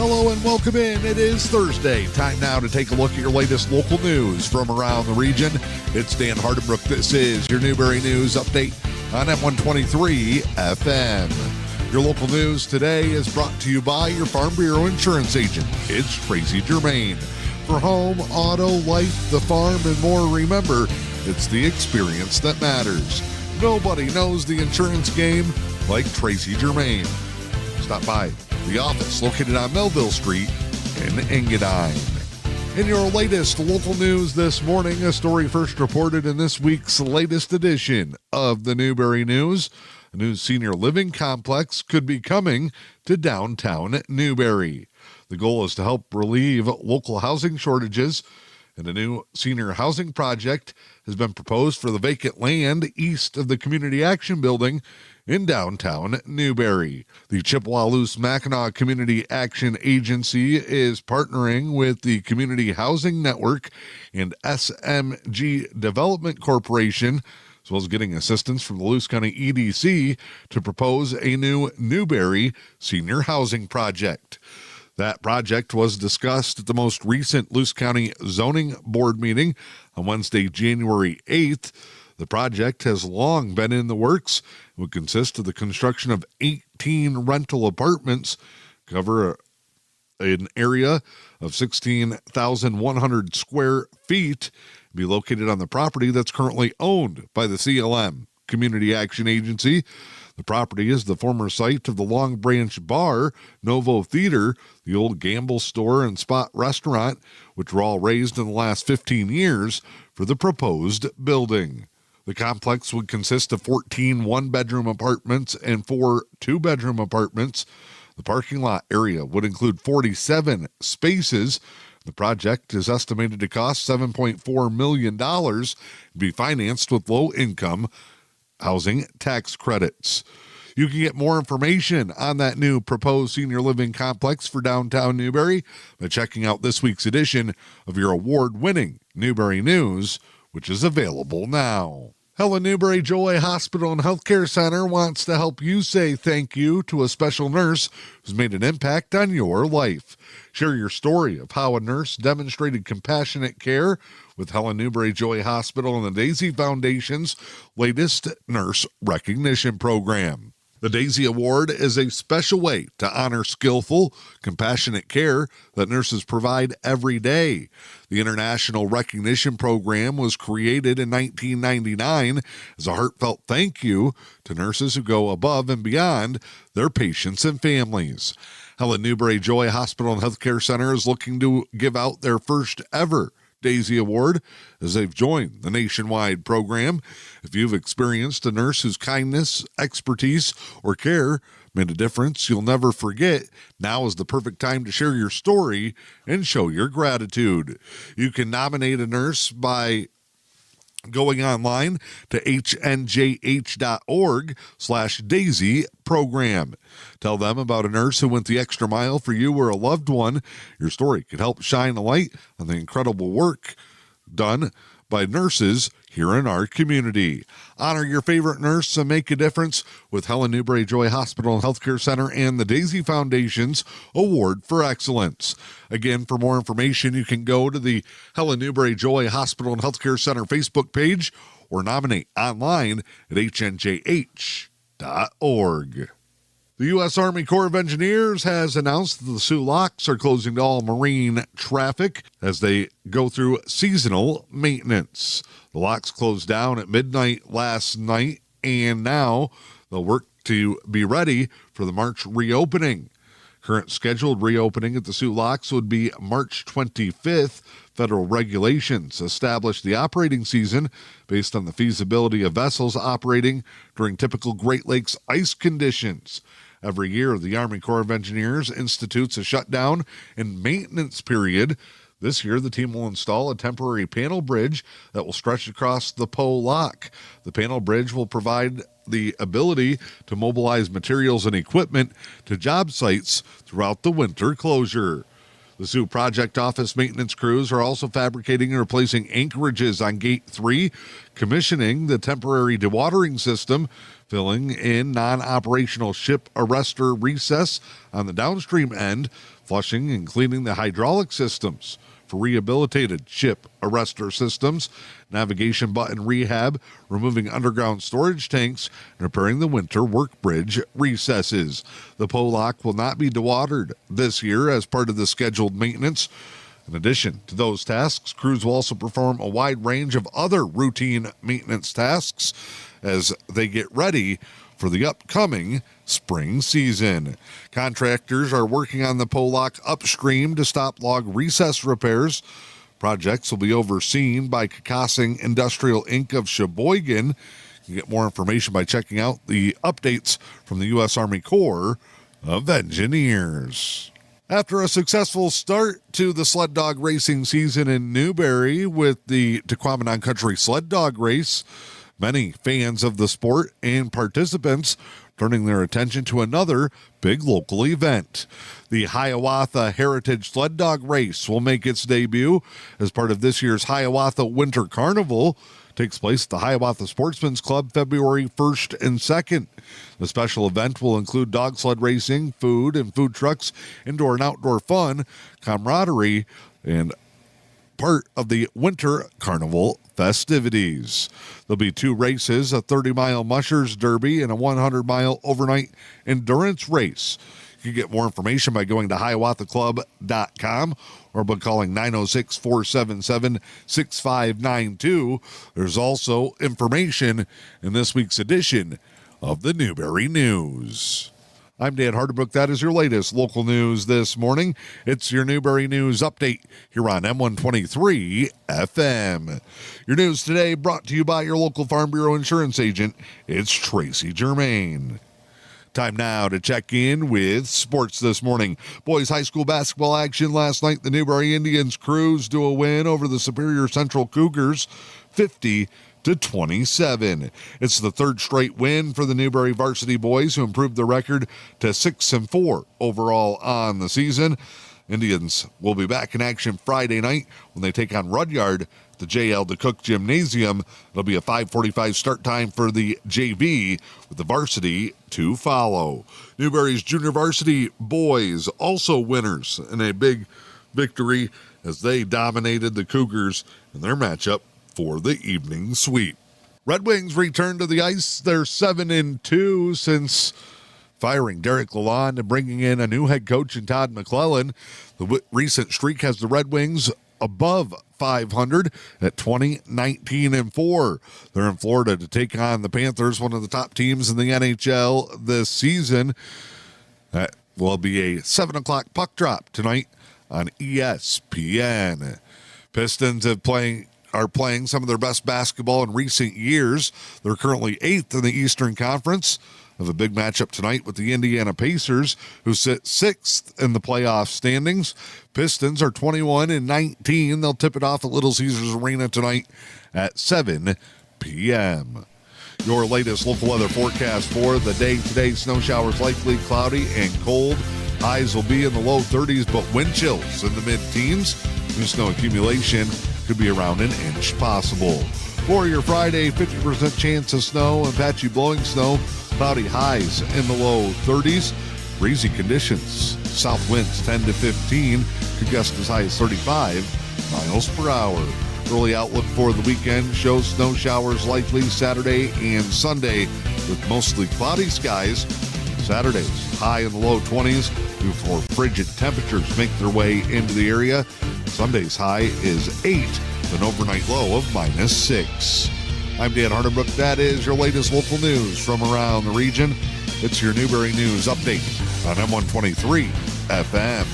Hello and welcome in. It is Thursday. Time now to take a look at your latest local news from around the region. It's Dan Hardenbrook. This is your Newberry News Update on M123 FM. Your local news today is brought to you by your Farm Bureau Insurance agent. It's Tracy Germain. For home, auto, life, the farm, and more, remember, it's the experience that matters. Nobody knows the insurance game like Tracy Germain. Stop by the office located on Melville Street in Engadine. In your latest local news this morning, a story first reported in this week's latest edition of the Newberry News. A new senior living complex could be coming to downtown Newberry. The goal is to help relieve local housing shortages, and a new senior housing project has been proposed for the vacant land east of the Community Action Building in downtown Newberry. The Chippewa-Loos-Mackinac Community Action Agency is partnering with the Community Housing Network and SMG Development Corporation, as well as getting assistance from the Luce County EDC to propose a new Newberry senior housing project. That project was discussed at the most recent Luce County Zoning Board meeting on Wednesday, January 8th. The project has long been in the works. It would consist of the construction of 18 rental apartments, cover an area of 16,100 square feet, and be located on the property that's currently owned by the CLM Community Action Agency. The property is the former site of the Long Branch Bar, Novo Theater, the old Gamble Store and Spot Restaurant, which were all raised in the last 15 years for the proposed building. The complex would consist of 14 one-bedroom apartments and 4 two-bedroom apartments. The parking lot area would include 47 spaces. The project is estimated to cost $7.4 million and be financed with low-income housing tax credits. You can get more information on that new proposed senior living complex for downtown Newberry by checking out this week's edition of your award-winning Newberry News, which is available now. Helen Newberry Joy Hospital and Healthcare Center wants to help you say thank you to a special nurse who's made an impact on your life. Share your story of how a nurse demonstrated compassionate care with Helen Newberry Joy Hospital and the Daisy Foundation's latest nurse recognition program. The Daisy Award is a special way to honor skillful, compassionate care that nurses provide every day. The International Recognition Program was created in 1999 as a heartfelt thank you to nurses who go above and beyond their patients and families. Helen Newberry Joy Hospital and Healthcare Center is looking to give out their first ever Daisy Award as they've joined the nationwide program. If you've experienced a nurse whose kindness, expertise, or care made a difference you'll never forget, now is the perfect time to share your story and show your gratitude. You can nominate a nurse by going online to hnjh.org/Daisy program. Tell them about a nurse who went the extra mile for you or a loved one. Your story could help shine a light on the incredible work done by nurses here in our community. Honor your favorite nurse and make a difference with Helen Newberry Joy Hospital and Healthcare Center and the Daisy Foundation's Award for Excellence. Again, for more information, you can go to the Helen Newberry Joy Hospital and Healthcare Center Facebook page or nominate online at hnjh.org. The U.S. Army Corps of Engineers has announced that the Soo Locks are closing to all marine traffic as they go through seasonal maintenance. The locks closed down at midnight last night, and now they'll work to be ready for the March reopening. Current scheduled reopening at the Soo Locks would be March 25th. Federal regulations establish the operating season based on the feasibility of vessels operating during typical Great Lakes ice conditions. Every year, the Army Corps of Engineers institutes a shutdown and maintenance period. This year, the team will install a temporary panel bridge that will stretch across the Poe Lock. The panel bridge will provide the ability to mobilize materials and equipment to job sites throughout the winter closure. The Soo project office maintenance crews are also fabricating and replacing anchorages on Gate 3, commissioning the temporary dewatering system, filling in non-operational ship arrestor recess on the downstream end, flushing and cleaning the hydraulic systems for rehabilitated ship arrestor systems, navigation button rehab, removing underground storage tanks, and repairing the winter work bridge recesses. The Lock will not be dewatered this year as part of the scheduled maintenance. In addition to those tasks, crews will also perform a wide range of other routine maintenance tasks as they get ready for the upcoming spring season. Contractors are working on the Lock upstream to stop log recess repairs. Projects will be overseen by Kakasing Industrial Inc. of Sheboygan. You can get more information by checking out the updates from the U.S. Army Corps of Engineers. After a successful start to the sled dog racing season in Newberry with the Tequamanon Country Sled Dog Race, many fans of the sport and participants turning their attention to another big local event. The Hiawatha Heritage Sled Dog Race will make its debut as part of this year's Hiawatha Winter Carnival. Takes place at the Hiawatha Sportsman's Club February 1st and 2nd. The special event will include dog sled racing, food and food trucks, indoor and outdoor fun, camaraderie, and part of the Winter Carnival festivities. There'll be 2 races, a 30-mile Mushers Derby and a 100-mile overnight endurance race. You can get more information by going to hiawathaclub.com or by calling 906-477-6592. There's also information in this week's edition of the Newberry News. I'm Dan Hardebrook. That is your latest local news this morning. It's your Newberry News Update here on M123 FM. Your news today brought to you by your local Farm Bureau insurance agent. It's Tracy Germain. Time now to check in with sports this morning. Boys high school basketball action last night. The Newberry Indians cruised to a win over the Superior Central Cougars, 50-27. It's the 3rd straight win for the Newberry varsity boys, who improved the record to 6-4 overall on the season. Indians will be back in action Friday night when they take on Rudyard at the J.L. DeCook Gymnasium. It'll be a 5:45 start time for the JV, with the varsity to follow. Newberry's junior varsity boys also winners in a big victory as they dominated the Cougars in their matchup for the evening sweep. Red Wings return to the ice. They're 7-2 since firing Derek Lalonde and bringing in a new head coach in Todd McClellan. The recent streak has the Red Wings above 500 at 20-19-4. They're in Florida to take on the Panthers, one of the top teams in the NHL this season. That will be a 7 o'clock puck drop tonight on ESPN. Pistons are playing some of their best basketball in recent years. They're currently 8th in the Eastern Conference. Have a big matchup tonight with the Indiana Pacers, who sit 6th in the playoff standings. Pistons are 21-19. They'll tip it off at Little Caesars Arena tonight at 7 p.m. Your latest local weather forecast for the day today: snow showers likely, cloudy and cold. Highs will be in the low 30s, but wind chills in the mid-teens. New snow accumulation could be around an inch possible. For your Friday, 50% chance of snow and patchy blowing snow. Cloudy highs in the low 30s. Breezy conditions. South winds 10 to 15. Could gust as high as 35 miles per hour. Early outlook for the weekend shows snow showers likely Saturday and Sunday with mostly cloudy skies. Saturday's high in the low 20s before frigid temperatures make their way into the area. Sunday's high is 8 with an overnight low of -6. I'm Dan Hardebrook. That is your latest local news from around the region. It's your Newberry News Update on M123 FM.